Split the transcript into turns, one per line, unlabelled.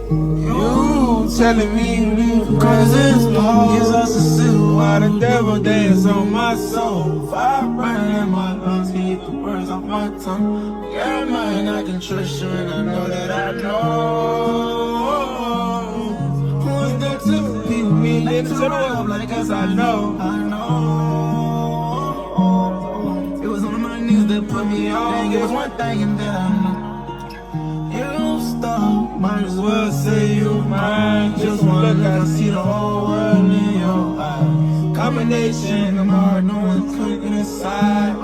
You telling me cause it's long, it's us a civil while the devil dance on my soul. Fire burning in my lungs, keep the words off my tongue. Girl, mine, I can trust you and I know that I know. Who's there to keep me lit to the up like us, I know. It was one of my niggas that put me on. It was one thing and then I know. You stop, might as well say you mine. Just one look, I see the whole world in your eyes. Combination of more, no one clicking inside.